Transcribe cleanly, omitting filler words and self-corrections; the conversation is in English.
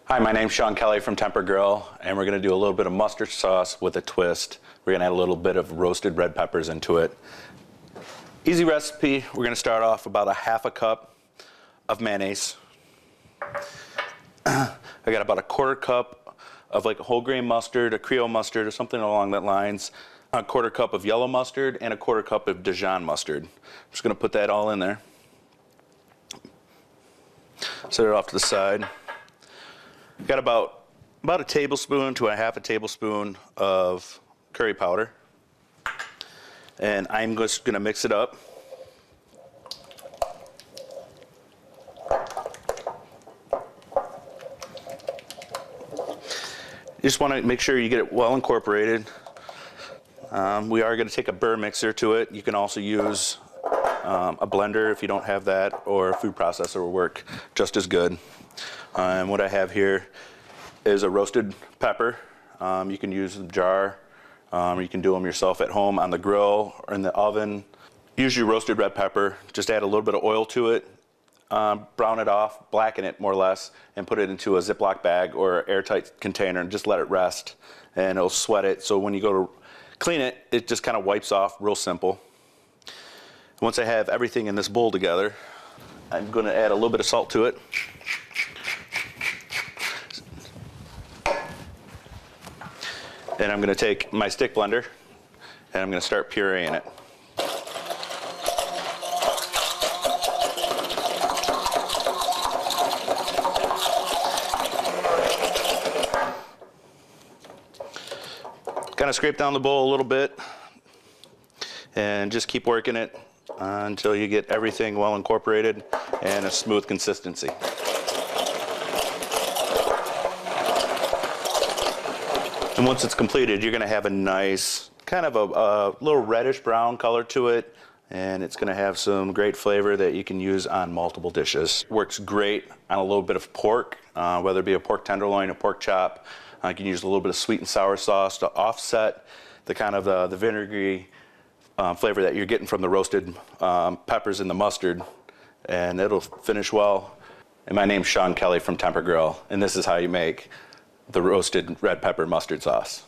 Hi, my name's Sean Kelly from Temper Grill, and we're going to do a little bit of mustard sauce with a twist. We're going to add a little bit of roasted red peppers into it. Easy recipe. We're going to start off about a half a cup of mayonnaise. I got about a quarter cup of like a whole grain mustard, a Creole mustard, or something along that lines. A quarter cup of yellow mustard and a quarter cup of Dijon mustard. I'm just going to put that all in there. Set it off to the side. Got about a tablespoon to a half a tablespoon of curry powder. And I'm just going to mix it up. You just want to make sure you get it well incorporated. We are going to take a burr mixer to it. You can also use a blender if you don't have that, or a food processor will work just as good. And what I have here is a roasted pepper. You can use a jar, or you can do them yourself at home on the grill or in the oven. Use your roasted red pepper. Just add a little bit of oil to it, brown it off, blacken it more or less, and put it into a Ziploc bag or airtight container and just let it rest. And it'll sweat it, so when you go to clean it, it just kind of wipes off real simple. Once I have everything in this bowl together, I'm going to add a little bit of salt to it. And I'm going to take my stick blender and I'm going to start pureeing it. Kind of scrape down the bowl a little bit and just keep working it until you get everything well incorporated and a smooth consistency. And once it's completed, you're going to have a nice, kind of a little reddish brown color to it, and it's going to have some great flavor that you can use on multiple dishes. Works great on a little bit of pork, whether it be a pork tenderloin, a pork chop. You can use a little bit of sweet and sour sauce to offset the kind of the vinegary flavor that you're getting from the roasted peppers and the mustard, and it'll finish well. And my name's Sean Kelly from Temper Grill, and this is how you make the roasted red pepper mustard sauce.